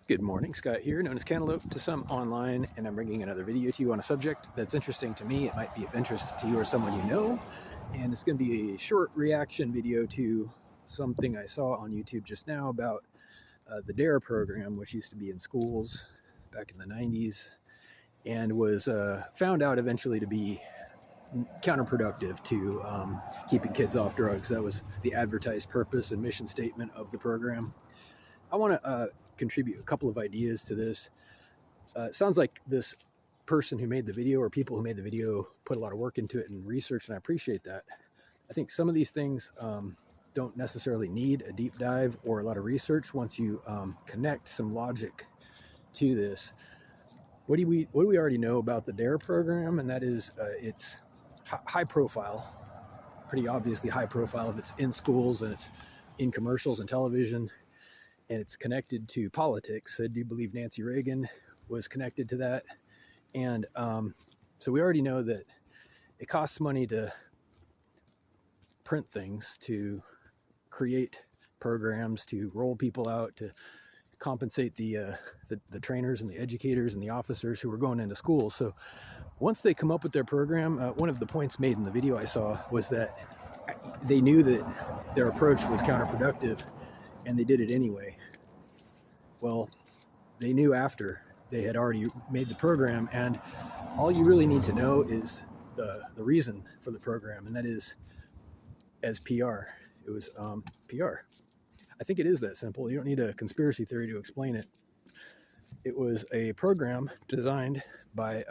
Good morning, Scott here, known as Cantaloupe to some online, and I'm bringing another video to you on a subject that's interesting to me. It might be of interest to you or someone you know, and it's going to be a short reaction video to something I saw on YouTube just now about the D.A.R.E program, which used to be in schools back in the 90s, and was found out eventually to be counterproductive to keeping kids off drugs. That was the advertised purpose and mission statement of the program. I want to contribute a couple of ideas to this. It sounds like this person who made the video, or people who made the video, put a lot of work into it and research, and I appreciate that. I think some of these things don't necessarily need a deep dive or a lot of research once you connect some logic to this. What do we already know about the D.A.R.E program? And that is it's high profile, pretty obviously high profile if it's in schools and it's in commercials and television, and it's connected to politics. I do believe Nancy Reagan was connected to that. And so we already know that it costs money to print things, to create programs, to roll people out, to compensate the trainers and the educators and the officers who were going into schools. So once they come up with their program, one of the points made in the video I saw was that they knew that their approach was counterproductive, and they did it anyway. Well, they knew after they had already made the program, and all you really need to know is the reason for the program, and that is as PR. It was PR. I think it is that simple. You don't need a conspiracy theory to explain it. It was a program designed by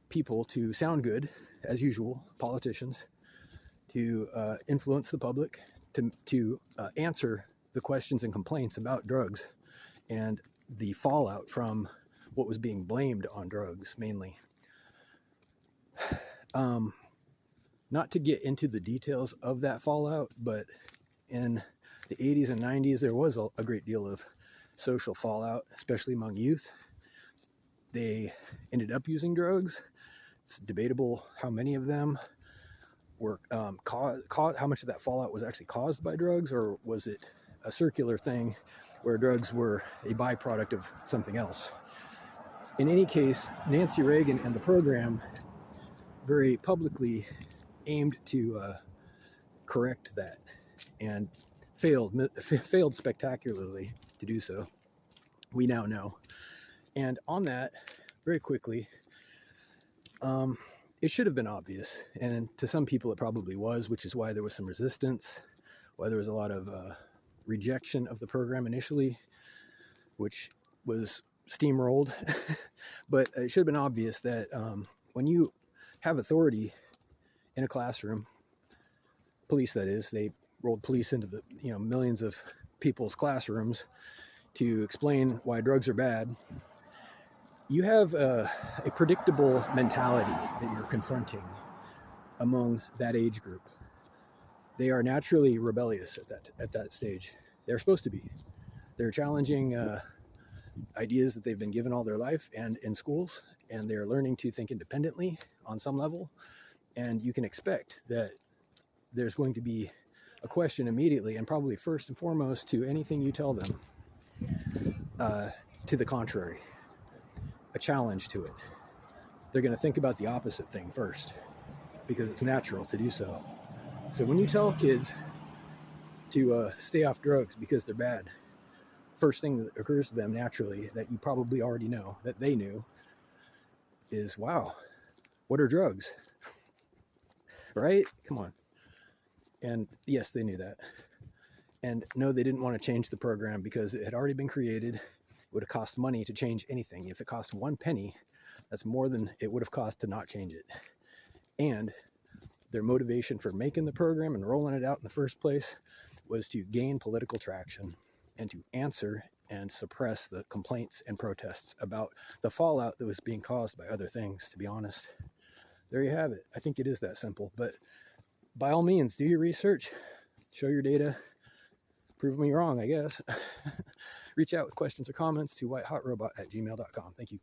people to sound good, as usual, politicians, to influence the public, to answer the questions and complaints about drugs and the fallout from what was being blamed on drugs mainly. Not to get into the details of that fallout, but in the 80s and 90s, there was a great deal of social fallout, especially among youth. They ended up using drugs. It's debatable how many of them were how much of that fallout was actually caused by drugs, or was it a circular thing where drugs were a byproduct of something else. In any case, Nancy Reagan and the program very publicly aimed to correct that, and failed spectacularly to do so. We now know. And on that, very quickly, it should have been obvious, and to some people it probably was, which is why there was some resistance, why there was a lot of rejection of the program initially, which was steamrolled. But it should have been obvious that when you have authority in a classroom, police that is, they rolled police into the millions of people's classrooms to explain why drugs are bad. You have a predictable mentality that you're confronting among that age group. They are naturally rebellious at that stage. They're supposed to be. They're challenging ideas that they've been given all their life and in schools, and they're learning to think independently on some level. And you can expect that there's going to be a question immediately, and probably first and foremost, to anything you tell them to the contrary, a challenge to it. They're going to think about the opposite thing first, because it's natural to do so. So when you tell kids to stay off drugs because they're bad, first thing that occurs to them naturally, that you probably already know, that they knew, is, wow, what are drugs? Right? Come on. And yes, they knew that. And no, they didn't want to change the program because it had already been created. It would have cost money to change anything. If it cost 1 penny, that's more than it would have cost to not change it. And their motivation for making the program and rolling it out in the first place was to gain political traction and to answer and suppress the complaints and protests about the fallout that was being caused by other things, to be honest. There you have it. I think it is that simple. But by all means, do your research, show your data, prove me wrong, I guess. Reach out with questions or comments to whitehotrobot@gmail.com. Thank you.